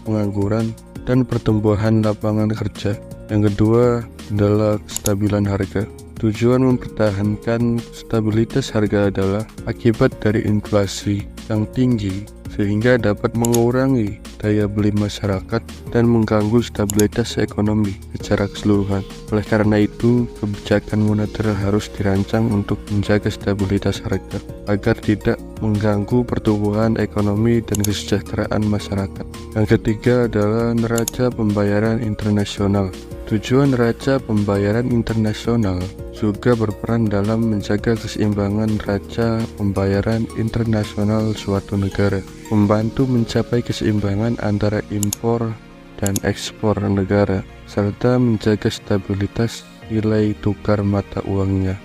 pengangguran, dan pertumbuhan lapangan kerja. Yang kedua adalah kestabilan harga. Tujuan mempertahankan stabilitas harga adalah akibat dari inflasi yang tinggi sehingga dapat mengurangi daya beli masyarakat dan mengganggu stabilitas ekonomi secara keseluruhan. Oleh karena itu, kebijakan moneter harus dirancang untuk menjaga stabilitas harga agar tidak mengganggu pertumbuhan ekonomi dan kesejahteraan masyarakat. Yang ketiga adalah neraca pembayaran internasional. Tujuan neraca pembayaran internasional juga berperan dalam menjaga keseimbangan neraca pembayaran internasional suatu negara, membantu mencapai keseimbangan antara impor dan ekspor negara, serta menjaga stabilitas nilai tukar mata uangnya.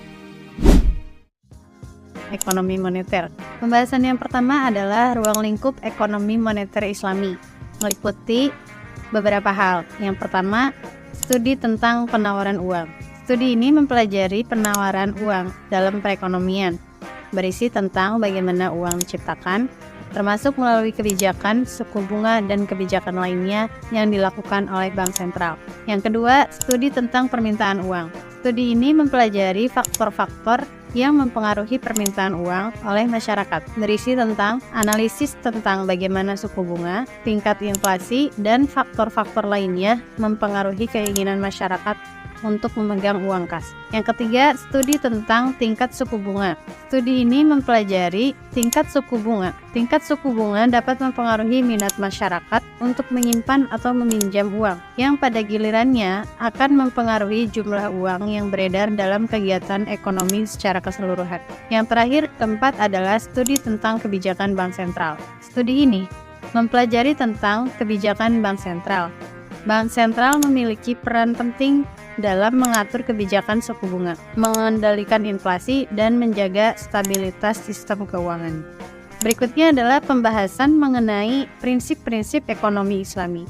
Ekonomi moneter. Pembahasan yang pertama adalah ruang lingkup ekonomi moneter Islami, meliputi beberapa hal. Yang pertama, studi tentang penawaran uang. Studi ini mempelajari penawaran uang dalam perekonomian, berisi tentang bagaimana uang diciptakan, termasuk melalui kebijakan, suku bunga, dan kebijakan lainnya yang dilakukan oleh bank sentral. Yang kedua, studi tentang permintaan uang. Studi ini mempelajari faktor-faktor yang mempengaruhi permintaan uang oleh masyarakat, berisi tentang analisis tentang bagaimana suku bunga, tingkat inflasi, dan faktor-faktor lainnya mempengaruhi keinginan masyarakat untuk memegang uang kas. Yang ketiga, studi tentang tingkat suku bunga. Studi ini mempelajari tingkat suku bunga. Tingkat suku bunga dapat mempengaruhi minat masyarakat untuk menyimpan atau meminjam uang, yang pada gilirannya akan mempengaruhi jumlah uang yang beredar dalam kegiatan ekonomi secara keseluruhan. Yang terakhir, keempat adalah studi tentang kebijakan bank sentral. Studi ini mempelajari tentang kebijakan bank sentral. Bank sentral memiliki peran penting dalam mengatur kebijakan suku bunga, mengendalikan inflasi, dan menjaga stabilitas sistem keuangan. Berikutnya adalah pembahasan mengenai prinsip-prinsip ekonomi Islami.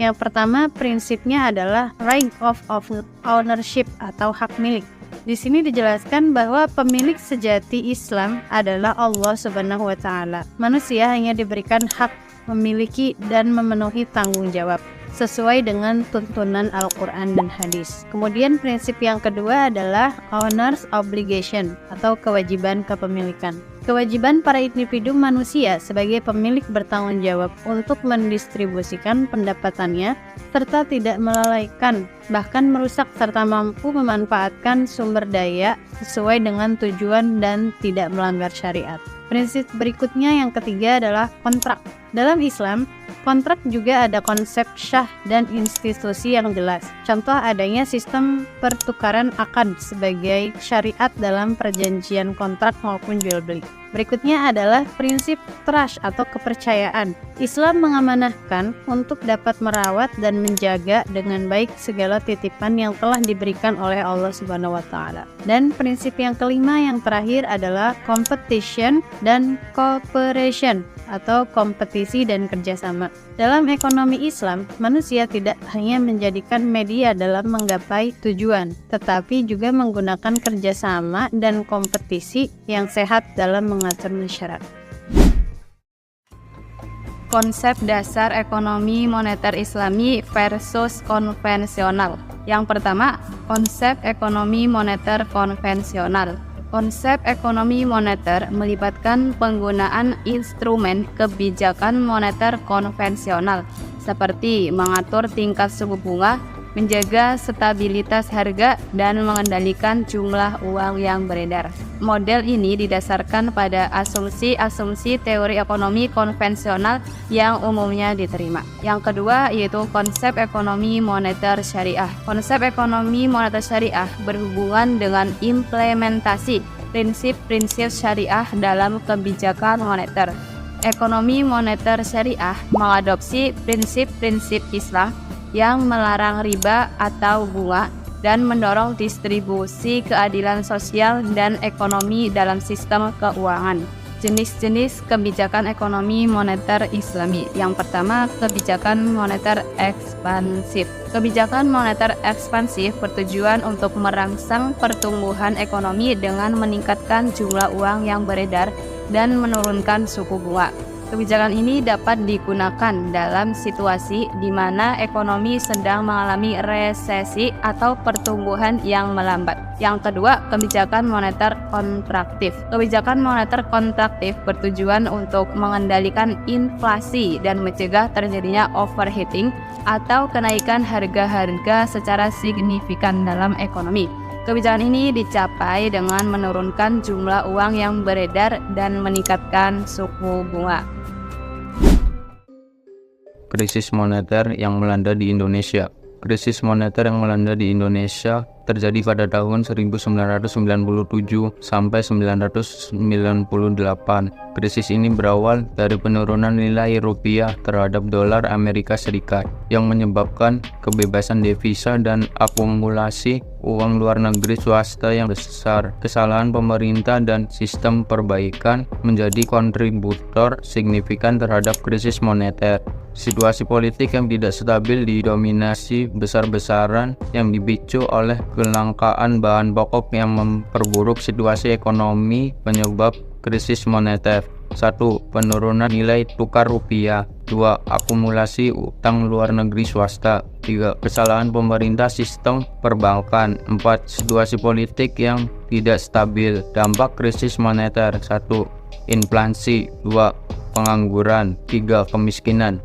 Yang pertama, prinsipnya adalah right of ownership atau hak milik. Di sini dijelaskan bahwa pemilik sejati Islam adalah Allah Subhanahu wa Ta'ala. Manusia hanya diberikan hak memiliki dan memenuhi tanggung jawab sesuai dengan tuntunan Al-Quran dan hadis. Kemudian prinsip yang kedua adalah owner's obligation atau kewajiban kepemilikan. Kewajiban para individu manusia sebagai pemilik bertanggung jawab untuk mendistribusikan pendapatannya serta tidak melalaikan, bahkan merusak serta mampu memanfaatkan sumber daya sesuai dengan tujuan dan tidak melanggar syariat. Prinsip berikutnya yang ketiga adalah kontrak. Dalam Islam, kontrak juga ada konsep syah dan institusi yang jelas. Contoh adanya sistem pertukaran akad sebagai syariat dalam perjanjian kontrak maupun jual beli. Berikutnya adalah prinsip trust atau kepercayaan. Islam mengamanahkan untuk dapat merawat dan menjaga dengan baik segala titipan yang telah diberikan oleh Allah Subhanahu wa Ta'ala. Dan prinsip yang kelima yang terakhir adalah competition dan cooperation atau kompetisi dan kerjasama. Dalam ekonomi Islam, manusia tidak hanya menjadikan media dalam menggapai tujuan, tetapi juga menggunakan kerjasama dan kompetisi yang sehat dalam mengatur masyarakat. Konsep dasar ekonomi moneter Islami versus konvensional. Yang pertama, konsep ekonomi moneter konvensional. Konsep ekonomi moneter melibatkan penggunaan instrumen kebijakan moneter konvensional seperti mengatur tingkat suku bunga, menjaga stabilitas harga, dan mengendalikan jumlah uang yang beredar. Model ini didasarkan pada asumsi-asumsi teori ekonomi konvensional yang umumnya diterima. Yang kedua yaitu konsep ekonomi moneter syariah. Konsep ekonomi moneter syariah berhubungan dengan implementasi prinsip-prinsip syariah dalam kebijakan moneter. Ekonomi moneter syariah mengadopsi prinsip-prinsip Islam yang melarang riba atau bunga dan mendorong distribusi keadilan sosial dan ekonomi dalam sistem keuangan. Jenis-jenis kebijakan ekonomi moneter Islami. Yang pertama, kebijakan moneter ekspansif. Kebijakan moneter ekspansif bertujuan untuk merangsang pertumbuhan ekonomi dengan meningkatkan jumlah uang yang beredar dan menurunkan suku bunga. Kebijakan ini dapat digunakan dalam situasi di mana ekonomi sedang mengalami resesi atau pertumbuhan yang melambat. Yang kedua, kebijakan moneter kontraktif. Kebijakan moneter kontraktif bertujuan untuk mengendalikan inflasi dan mencegah terjadinya overheating atau kenaikan harga-harga secara signifikan dalam ekonomi. Kebijakan ini dicapai dengan menurunkan jumlah uang yang beredar dan meningkatkan suku bunga. Krisis moneter yang melanda di Indonesia. Krisis moneter yang melanda di Indonesia terjadi pada tahun 1997 sampai 1998. Krisis ini berawal dari penurunan nilai rupiah terhadap dolar Amerika Serikat yang menyebabkan kebebasan devisa dan akumulasi uang luar negeri swasta yang besar. Kesalahan pemerintah dan sistem perbaikan menjadi kontributor signifikan terhadap krisis moneter. Situasi politik yang tidak stabil didominasi besar-besaran yang dipicu oleh kelangkaan bahan pokok yang memperburuk situasi ekonomi penyebab krisis moneter. 1. Penurunan nilai tukar rupiah. 2. Akumulasi utang luar negeri swasta. 3. Kesalahan pemerintah sistem perbankan. 4. Situasi politik yang tidak stabil. Dampak krisis moneter. 1. Inflasi. 2. Pengangguran. 3. Kemiskinan.